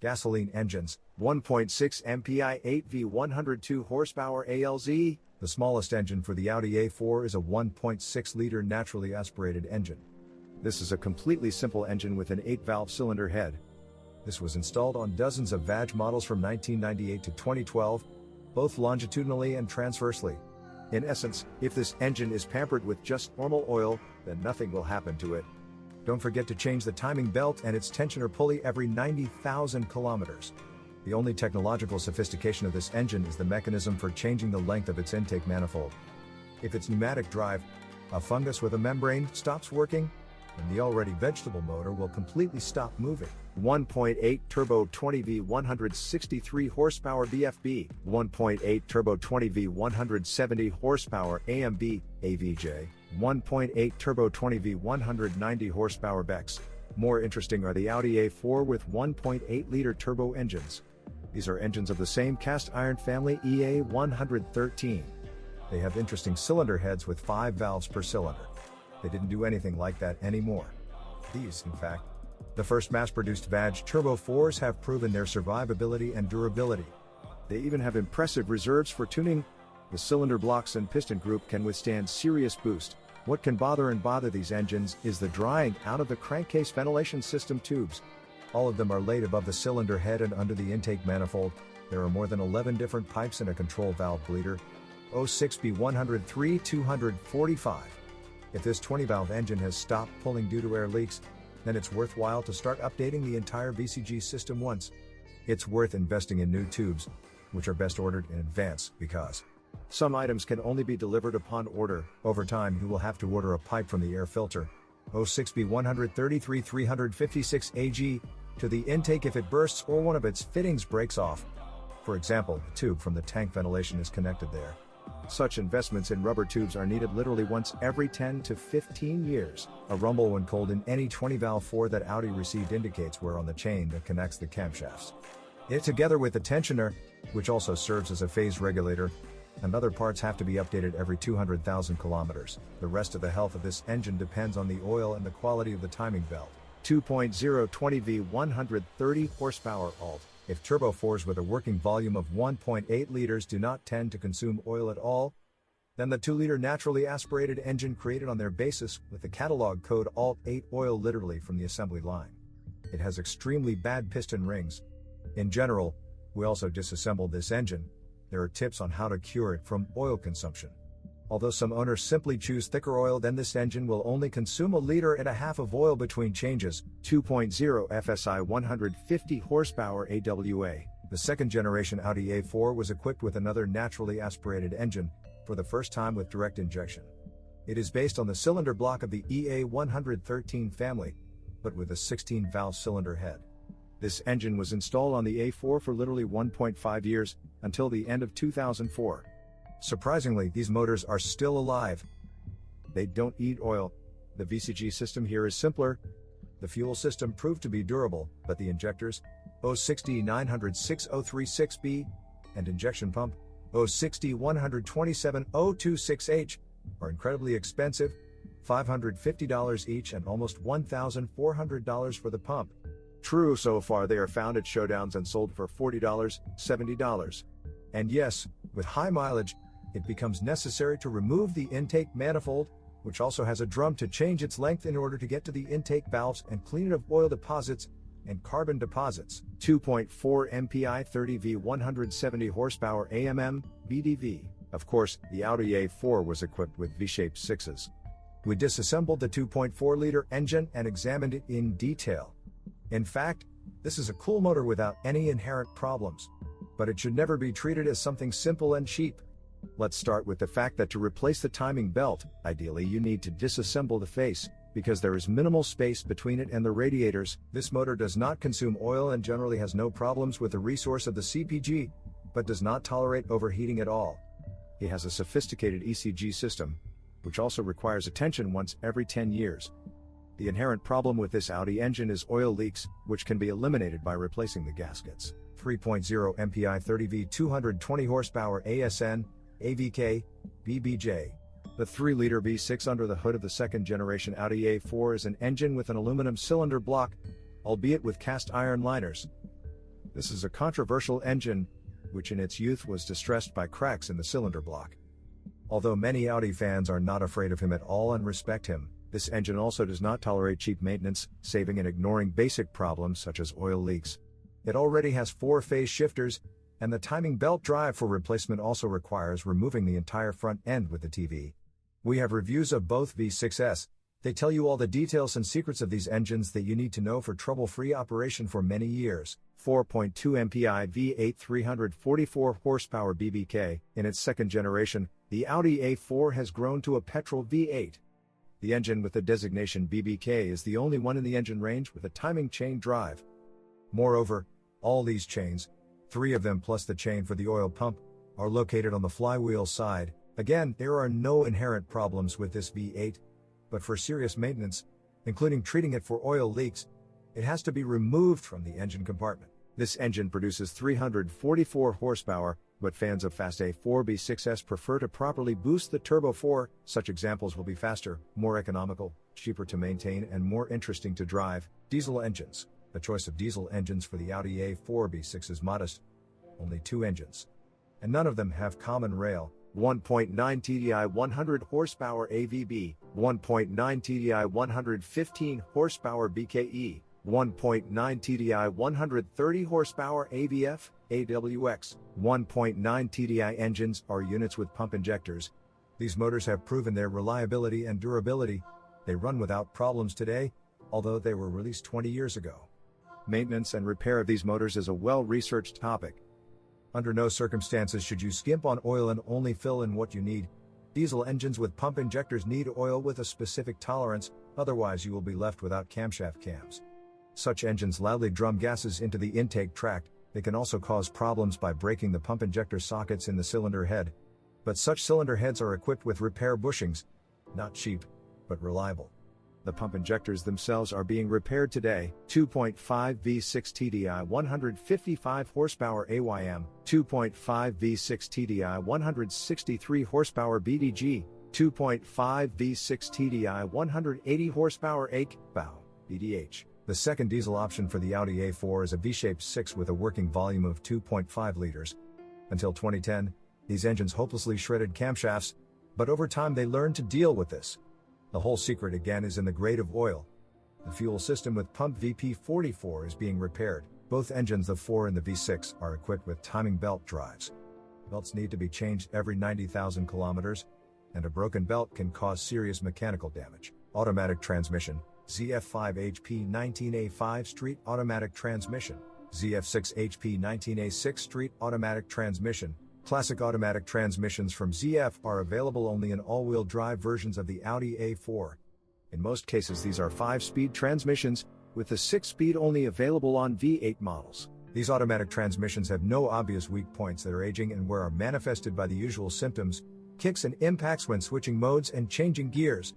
Gasoline engines, 1.6 MPI V8 102 horsepower ALZ. The smallest engine for the Audi A4 is a 1.6-liter naturally aspirated engine. This is a completely simple engine with an 8-valve cylinder head. This was installed on dozens of V8 models from 1998 to 2012, both longitudinally and transversely. In essence, if this engine is pampered with just normal oil, then nothing will happen to it. Don't forget to change the timing belt and its tensioner pulley every 90,000 kilometers. The only technological sophistication of this engine is the mechanism for changing the length of its intake manifold. If its pneumatic drive, a fungus with a membrane, stops working, then the already vegetable motor will completely stop moving. 1.8 turbo 20V 163 horsepower BFB, 1.8 turbo 20V 170 horsepower A.M.B, A.V.J, 1.8 turbo 20V 190 horsepower BEX. More interesting are the Audi A4 with 1.8-liter turbo engines. These are engines of the same cast iron family EA113. They have interesting cylinder heads with 5 valves per cylinder. They didn't do anything like that anymore. These, in fact, the first mass-produced V8 Turbo 4s have proven their survivability and durability. They even have impressive reserves for tuning. The cylinder blocks and piston group can withstand serious boost. What can bother these engines is the drying out of the crankcase ventilation system tubes. All of them are laid above the cylinder head and under the intake manifold. There are more than 11 different pipes and a control valve bleeder. A.W.A 103 245. If this 20-valve engine has stopped pulling due to air leaks, then it's worthwhile to start updating the entire VCG system once. It's worth investing in new tubes, which are best ordered in advance, because some items can only be delivered upon order. Over time, you will have to order a pipe from the air filter, A.W.A 133 356 AG, to the intake if it bursts or one of its fittings breaks off. For example, the tube from the tank ventilation is connected there. Such investments in rubber tubes are needed literally once every 10 to 15 years. A rumble when cold in any 20-valve 4 that Audi received indicates wear on the chain that connects the camshafts. It, together with the tensioner, which also serves as a phase regulator, and other parts have to be updated every 200,000 kilometers. The rest of the health of this engine depends on the oil and the quality of the timing belt. 2.0 20V 130 horsepower alt. If Turbo 4s with a working volume of 1.8 liters do not tend to consume oil at all, then the 2-liter naturally aspirated engine created on their basis with the catalog code ALT8 oil literally from the assembly line. It has extremely bad piston rings. In general, we also disassembled this engine. There are tips on how to cure it from oil consumption. Although some owners simply choose thicker oil, then this engine will only consume 1.5 liters of oil between changes. 2.0 FSI 150 horsepower A.W.A. The second generation Audi A4 was equipped with another naturally aspirated engine, for the first time with direct injection. It is based on the cylinder block of the EA113 family, but with a 16-valve cylinder head. This engine was installed on the A4 for literally 1.5 years, until the end of 2004. Surprisingly, these motors are still alive. They don't eat oil. The VCG system here is simpler. The fuel system proved to be durable, but the injectors, A.W.A 906036B, and injection pump, A.W.A 127026H, are incredibly expensive, $550 each and almost $1,400 for the pump. True, so far they are found at showdowns and sold for $40, $70. And yes, with high mileage, it becomes necessary to remove the intake manifold, which also has a drum to change its length in order to get to the intake valves and clean it of oil deposits and carbon deposits. 2.4 MPI 30V 170 horsepower A.M.B. Of course, the Audi A4 was equipped with V-shaped 6s. We disassembled the 2.4-liter engine and examined it in detail. In fact, this is a cool motor without any inherent problems. But it should never be treated as something simple and cheap. Let's start with the fact that to replace the timing belt, ideally you need to disassemble the face, because there is minimal space between it and the radiators. This motor does not consume oil and generally has no problems with the resource of the CPG, but does not tolerate overheating at all. It has a sophisticated ECG system, which also requires attention once every 10 years. The inherent problem with this Audi engine is oil leaks, which can be eliminated by replacing the gaskets. 3.0 MPI 30V 220 horsepower ASN, A.V.K, B.B.J. The 3-liter V6 under the hood of the second-generation Audi A4 is an engine with an aluminum cylinder block, albeit with cast iron liners. This is a controversial engine, which in its youth was distressed by cracks in the cylinder block. Although many Audi fans are not afraid of him at all and respect him, this engine also does not tolerate cheap maintenance, saving and ignoring basic problems such as oil leaks. It already has 4 phase shifters, and the timing belt drive for replacement also requires removing the entire front end with the TV. We have reviews of both V6s. They tell you all the details and secrets of these engines that you need to know for trouble-free operation for many years. 4.2 MPI V8 344 horsepower BBK. In its second generation, the Audi A4 has grown to a petrol V8. The engine with the designation BBK is the only one in the engine range with a timing chain drive. Moreover, all these chains, 3 of them plus the chain for the oil pump, are located on the flywheel side. Again, there are no inherent problems with this V8, but for serious maintenance, including treating it for oil leaks, it has to be removed from the engine compartment. This engine produces 344 horsepower, but fans of fast A4 V6s prefer to properly boost the Turbo 4. Such examples will be faster, more economical, cheaper to maintain and more interesting to drive. Diesel engines. The choice of diesel engines for the Audi A4 V6 is modest. Only 2 engines. And none of them have common rail. 1.9 TDI 100 horsepower A.V.B, 1.9 TDI 115 horsepower BKE, 1.9 TDI 130 horsepower AVF, A.W.A. 1.9 TDI engines are units with pump injectors. These motors have proven their reliability and durability. They run without problems today, although they were released 20 years ago. Maintenance and repair of these motors is a well-researched topic. Under no circumstances should you skimp on oil and only fill in what you need. Diesel engines with pump injectors need oil with a specific tolerance, otherwise you will be left without camshaft cams. Such engines loudly drum gases into the intake tract. They can also cause problems by breaking the pump injector sockets in the cylinder head. But such cylinder heads are equipped with repair bushings. Not cheap, but reliable. The pump injectors themselves are being repaired today. 2.5 V6 TDI 155 horsepower A.W.A, 2.5 V6 TDI 163 horsepower BDG, 2.5 V6 TDI 180 horsepower A.W.A, BDH. The second diesel option for the Audi A4 is a V-shaped 6 with a working volume of 2.5 liters. Until 2010, these engines hopelessly shredded camshafts, but over time they learned to deal with this. The whole secret again is in the grade of oil. The fuel system with pump VP44 is being repaired. Both engines, the 4 and the V6, are equipped with timing belt drives. Belts need to be changed every 90,000 kilometers, and a broken belt can cause serious mechanical damage. Automatic transmission. ZF5 HP 19A5 Street Automatic Transmission. ZF6 HP 19A6 Street Automatic Transmission. Classic automatic transmissions from ZF are available only in all-wheel drive versions of the Audi A4. In most cases these are 5-speed transmissions, with the 6-speed only available on V8 models. These automatic transmissions have no obvious weak points that are aging and wear are manifested by the usual symptoms, kicks and impacts when switching modes and changing gears.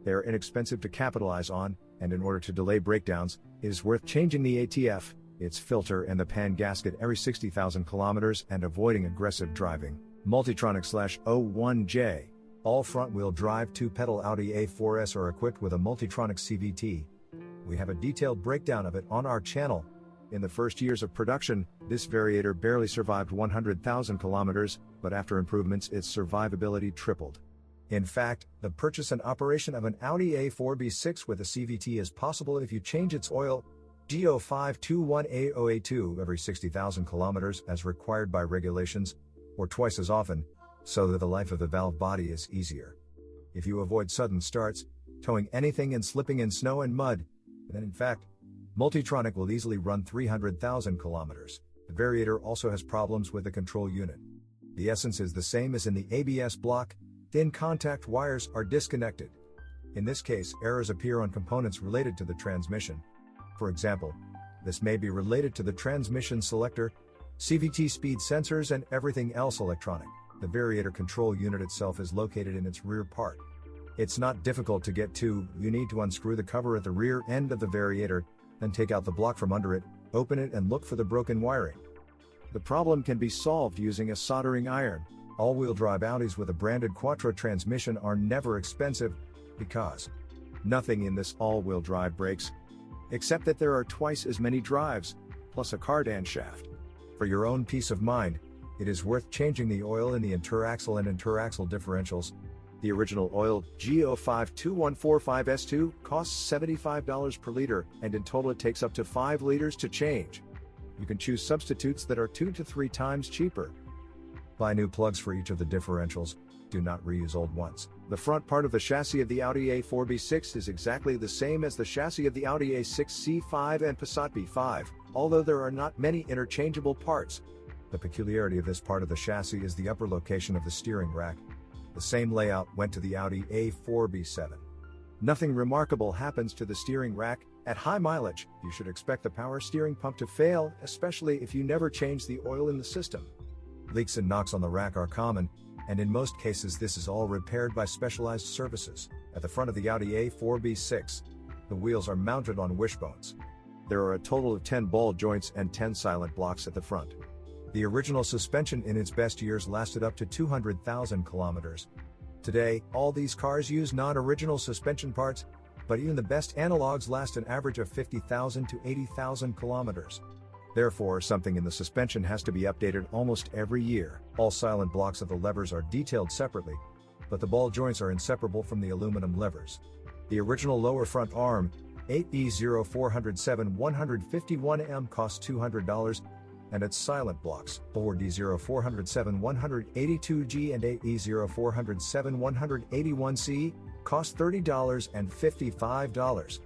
They are inexpensive to capitalize on, and in order to delay breakdowns, it is worth changing the ATF, its filter and the pan gasket every 60,000 kilometers and avoiding aggressive driving. Multitronic /O1J. All front-wheel drive 2-pedal Audi A4s are equipped with a Multitronic CVT. We have a detailed breakdown of it on our channel. In the first years of production, this variator barely survived 100,000 kilometers, but after improvements its survivability tripled. In fact, the purchase and operation of an Audi A4 V6 with a CVT is possible if you change its oil, G0521A0A2 every 60,000 kilometers as required by regulations, or twice as often, so that the life of the valve body is easier. If you avoid sudden starts, towing anything and slipping in snow and mud, then in fact, Multitronic will easily run 300,000 kilometers. The variator also has problems with the control unit. The essence is the same as in the ABS block. Thin contact wires are disconnected. In this case, errors appear on components related to the transmission. For example, this may be related to the transmission selector, CVT speed sensors and everything else electronic. The variator control unit itself is located in its rear part. It's not difficult to get to. You need to unscrew the cover at the rear end of the variator, then take out the block from under it, open it and look for the broken wiring. The problem can be solved using a soldering iron. All-wheel drive Audis with a branded Quattro transmission are never expensive, because nothing in this all-wheel drive breaks, except that there are twice as many drives. plus a cardan shaft. For your own peace of mind, it is worth changing the oil in the interaxle and interaxle differentials. The original oil, GO52145S2, costs $75 per liter, and in total it takes up to 5 liters to change. You can choose substitutes that are 2 to 3 times cheaper. Buy new plugs for each of the differentials. Do not reuse old ones. The front part of the chassis of the Audi A4 B6 is exactly the same as the chassis of the Audi A6 C5 and Passat B5, although there are not many interchangeable parts. The peculiarity of this part of the chassis is the upper location of the steering rack. The same layout went to the Audi A4 B7. Nothing remarkable happens to the steering rack. At high mileage, you should expect the power steering pump to fail, especially if you never change the oil in the system. Leaks and knocks on the rack are common, and in most cases this is all repaired by specialized services. At the front of the Audi A4 B6, the wheels are mounted on wishbones. There are a total of 10 ball joints and 10 silent blocks at the front. The original suspension in its best years lasted up to 200,000 kilometers. Today, all these cars use non-original suspension parts, but even the best analogs last an average of 50,000 to 80,000 kilometers. Therefore, something in the suspension has to be updated almost every year. All silent blocks of the levers are detailed separately, but the ball joints are inseparable from the aluminum levers. The original lower front arm, 8E0407 151M, costs $200, and its silent blocks, 4D0407 182G and 8E0407 181C, cost $30 and $55.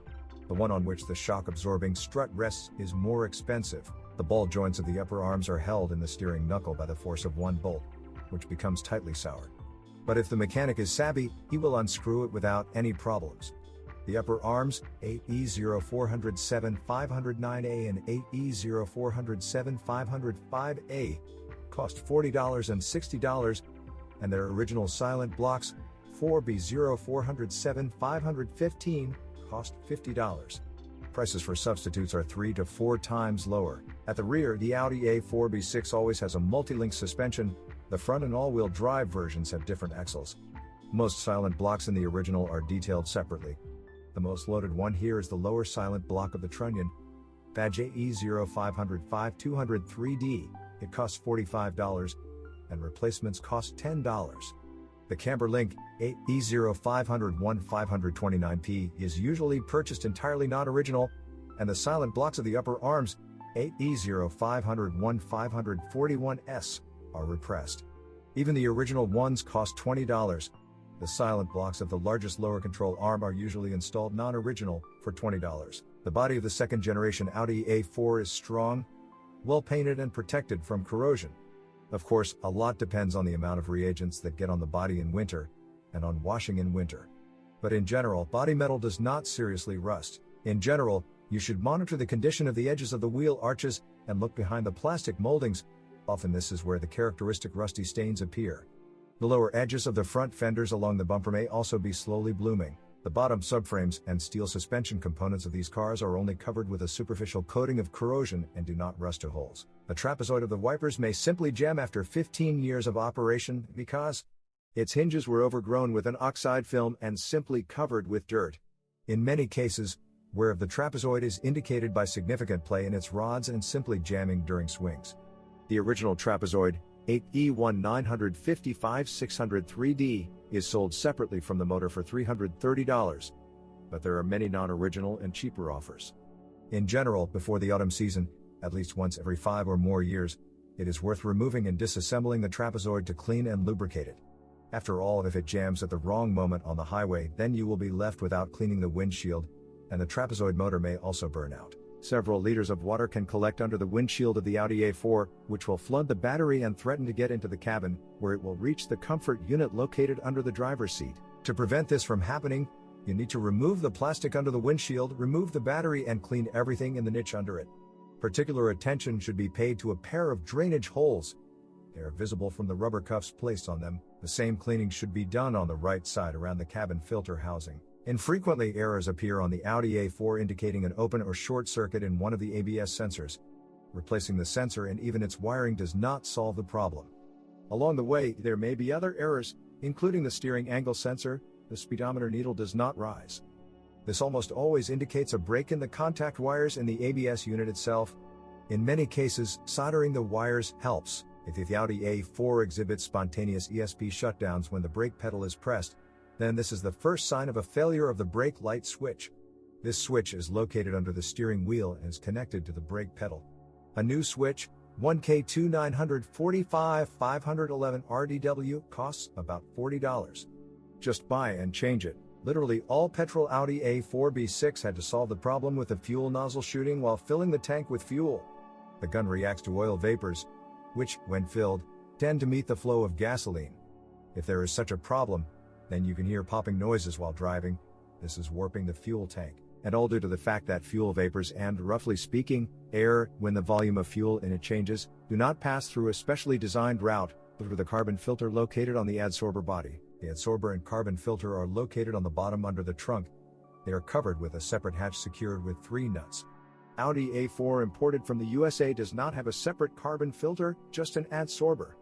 The one on which the shock-absorbing strut rests is more expensive. The ball joints of the upper arms are held in the steering knuckle by the force of one bolt, which becomes tightly soured. But if the mechanic is savvy, he will unscrew it without any problems. The upper arms, 8E0407 509A and 8E0407 505A, cost $40 and $60, and their original silent blocks, 4B0407 515, cost $50. Prices for substitutes are 3 to 4 times lower. At the rear, the Audi A4 B6 always has a multi-link suspension. The front and all-wheel drive versions have different axles. Most silent blocks in the original are detailed separately. The most loaded one here is the lower silent block of the trunnion, badge AE0505 203D. It costs $45, and replacements cost $10. The camber link, AE0501 529P, is usually purchased entirely non-original, and the silent blocks of the upper arms, AE0501 541S, are repressed. Even the original ones cost $20. The silent blocks of the largest lower control arm are usually installed non-original, for $20. The body of the second-generation Audi A4 is strong, well-painted and protected from corrosion. Of course, a lot depends on the amount of reagents that get on the body in winter, and on washing in winter. But in general, body metal does not seriously rust. In general, you should monitor the condition of the edges of the wheel arches, and look behind the plastic moldings. Often this is where the characteristic rusty stains appear. The lower edges of the front fenders along the bumper may also be slowly blooming. The bottom subframes and steel suspension components of these cars are only covered with a superficial coating of corrosion and do not rust to holes. The trapezoid of the wipers may simply jam after 15 years of operation because its hinges were overgrown with an oxide film and simply covered with dirt. In many cases, wear of the trapezoid is indicated by significant play in its rods and simply jamming during swings. The original trapezoid, 8E1955 603D, is sold separately from the motor for $330, but there are many non-original and cheaper offers. In general, before the autumn season, at least once every 5 or more years, it is worth removing and disassembling the trapezoid to clean and lubricate it. After all, if it jams at the wrong moment on the highway, then you will be left without cleaning the windshield, and the trapezoid motor may also burn out. Several liters of water can collect under the windshield of the Audi A4, which will flood the battery and threaten to get into the cabin, where it will reach the comfort unit located under the driver's seat. To prevent this from happening, you need to remove the plastic under the windshield, remove the battery, and clean everything in the niche under it. Particular attention should be paid to a pair of drainage holes. They are visible from the rubber cuffs placed on them. The same cleaning should be done on the right side around the cabin filter housing. Infrequently, errors appear on the Audi A4 indicating an open or short circuit in one of the ABS sensors. Replacing the sensor and even its wiring does not solve the problem. Along the way, there may be other errors, including the steering angle sensor. The speedometer needle does not rise. This almost always indicates a break in the contact wires in the ABS unit itself. In many cases, soldering the wires helps. If the Audi A4 exhibits spontaneous ESP shutdowns when the brake pedal is pressed, then this is the first sign of a failure of the brake light switch. This switch is located under the steering wheel and is connected to the brake pedal. A new switch, 1K2945 511 RDW, costs about $40. Just buy and change it. Literally all petrol Audi A4 V6 had to solve the problem with the fuel nozzle shooting while filling the tank with fuel. The gun reacts to oil vapors, which, when filled, tend to meet the flow of gasoline. If there is such a problem, then you can hear popping noises while driving. This is warping the fuel tank, and all due to the fact that fuel vapors and, roughly speaking, air, when the volume of fuel in it changes, do not pass through a specially designed route, but through the carbon filter located on the adsorber body. The adsorber and carbon filter are located on the bottom under the trunk. They are covered with a separate hatch secured with 3 nuts. Audi A4 imported from the USA does not have a separate carbon filter, just an adsorber.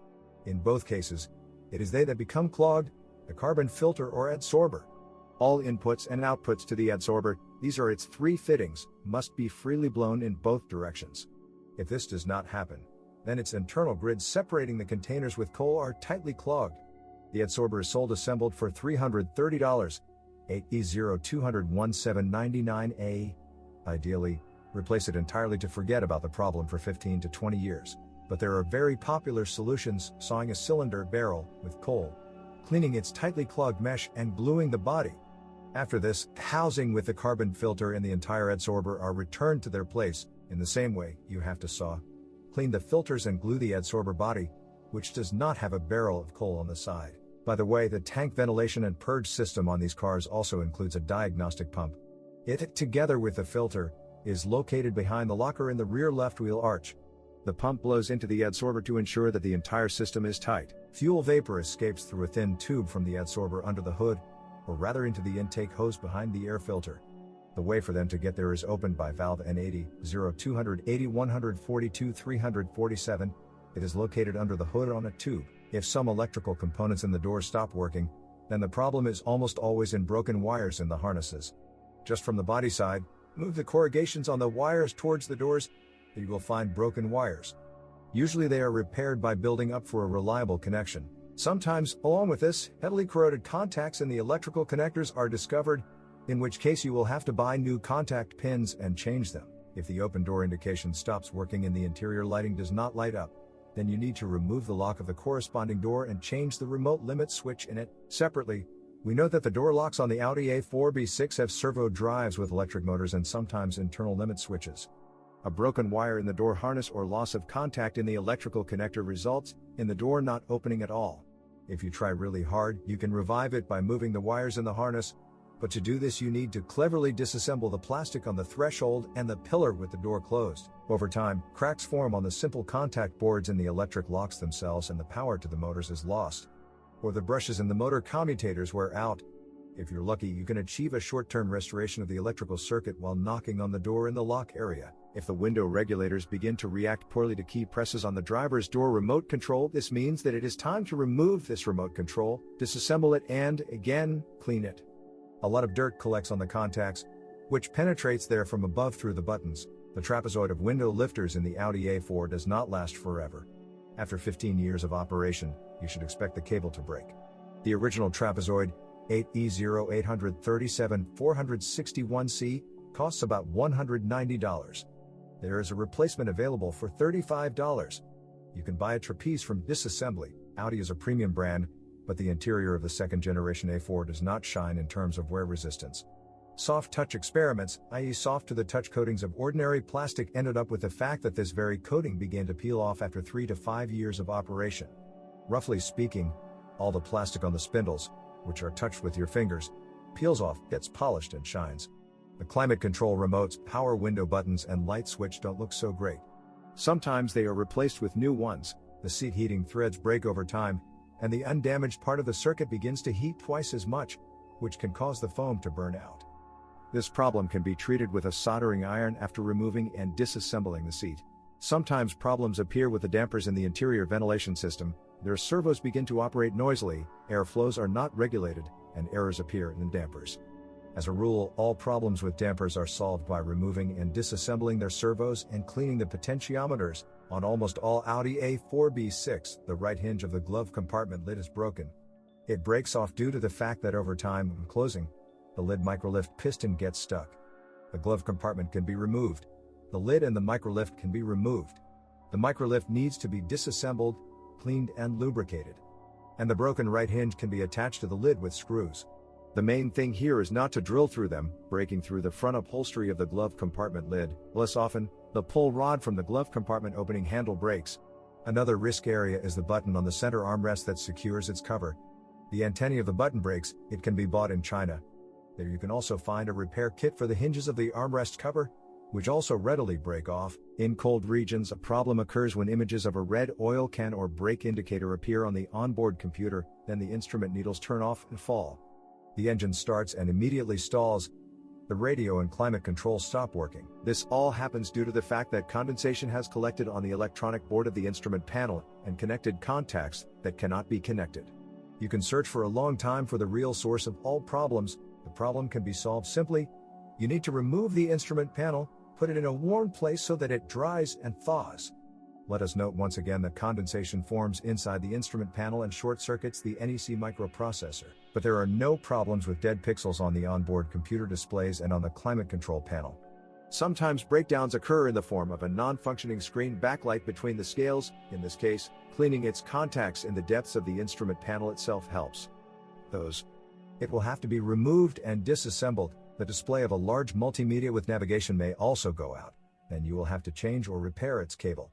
In both cases, it is they that become clogged, the carbon filter or adsorber. All inputs and outputs to the adsorber, these are its 3 fittings, must be freely blown in both directions. If this does not happen, then its internal grids separating the containers with coal are tightly clogged. The adsorber is sold assembled for $330, A.E.0.201.799A. Ideally, replace it entirely to forget about the problem for 15 to 20 years. But there are very popular solutions: sawing a cylinder barrel with coal, cleaning its tightly clogged mesh and gluing the body. After this, housing with the carbon filter and the entire adsorber are returned to their place. In the same way, you have to saw, clean the filters and glue the adsorber body, which does not have a barrel of coal on the side. By the way, the tank ventilation and purge system on these cars also includes a diagnostic pump. It, together with the filter, is located behind the locker in the rear left wheel arch. The pump blows into the adsorber to ensure that the entire system is tight. Fuel vapor escapes through a thin tube from the adsorber under the hood, or rather into the intake hose behind the air filter. The way for them to get there is opened by valve N80, 0280 142 347. It is located under the hood on a tube. If some electrical components in the door stop working, then the problem is almost always in broken wires in the harnesses. Just from the body side, move the corrugations on the wires towards the doors, and you will find broken wires. Usually they are repaired by building up for a reliable connection. Sometimes, along with this, heavily corroded contacts in the electrical connectors are discovered, in which case you will have to buy new contact pins and change them. If the open door indication stops working and the interior lighting does not light up, then you need to remove the lock of the corresponding door and change the remote limit switch in it. Separately, we note that the door locks on the Audi A4 V6 have servo drives with electric motors and sometimes internal limit switches. A broken wire in the door harness or loss of contact in the electrical connector results in the door not opening at all. If you try really hard, you can revive it by moving the wires in the harness, but to do this you need to cleverly disassemble the plastic on the threshold and the pillar with the door closed. Over time, cracks form on the simple contact boards in the electric locks themselves and the power to the motors is lost. Or the brushes in the motor commutators wear out. If you're lucky, you can achieve a short-term restoration of the electrical circuit while knocking on the door in the lock area. If the window regulators begin to react poorly to key presses on the driver's door remote control, this means that it is time to remove this remote control, disassemble it and, again, clean it. A lot of dirt collects on the contacts, which penetrates there from above through the buttons. The trapezoid of window lifters in the Audi A4 does not last forever. After 15 years of operation, you should expect the cable to break. The original trapezoid, 8E0837461C, costs about $190. There is a replacement available for $35. You can buy a trapeze from Disassembly. Audi is a premium brand, but the interior of the second generation A4 does not shine in terms of wear resistance. Soft touch experiments, i.e. soft to the touch coatings of ordinary plastic, ended up with the fact that this very coating began to peel off after 3 to 5 years of operation. Roughly speaking, all the plastic on the spindles, which are touched with your fingers, peels off, gets polished and shines. The climate control remotes, power window buttons and light switch don't look so great. Sometimes they are replaced with new ones, the seat heating threads break over time, and the undamaged part of the circuit begins to heat twice as much, which can cause the foam to burn out. This problem can be treated with a soldering iron after removing and disassembling the seat. Sometimes problems appear with the dampers in the interior ventilation system. Their servos begin to operate noisily, air flows are not regulated, and errors appear in the dampers. As a rule, all problems with dampers are solved by removing and disassembling their servos and cleaning the potentiometers. On almost all Audi A4 V6, the right hinge of the glove compartment lid is broken. It breaks off due to the fact that over time, when closing, the lid microlift piston gets stuck. The glove compartment can be removed. The lid and the microlift can be removed. The microlift needs to be disassembled, cleaned and lubricated. And the broken right hinge can be attached to the lid with screws. The main thing here is not to drill through them, breaking through the front upholstery of the glove compartment lid. Less often, the pull rod from the glove compartment opening handle breaks. Another risk area is the button on the center armrest that secures its cover. The antennae of the button breaks. It can be bought in China. There you can also find a repair kit for the hinges of the armrest cover, which also readily break off. In cold regions, a problem occurs when images of a red oil can or brake indicator appear on the onboard computer, then the instrument needles turn off and fall. The engine starts and immediately stalls. The radio and climate control stop working. This all happens due to the fact that condensation has collected on the electronic board of the instrument panel and connected contacts that cannot be connected. You can search for a long time for the real source of all problems. The problem can be solved simply. You need to remove the instrument panel, put it in a warm place so that it dries and thaws. Let us note once again that condensation forms inside the instrument panel and short circuits the NEC microprocessor, but there are no problems with dead pixels on the onboard computer displays and on the climate control panel. Sometimes breakdowns occur in the form of a non-functioning screen backlight between the scales. In this case, cleaning its contacts in the depths of the instrument panel itself helps. It will have to be removed and disassembled. The display of a large multimedia with navigation may also go out. Then you will have to change or repair its cable.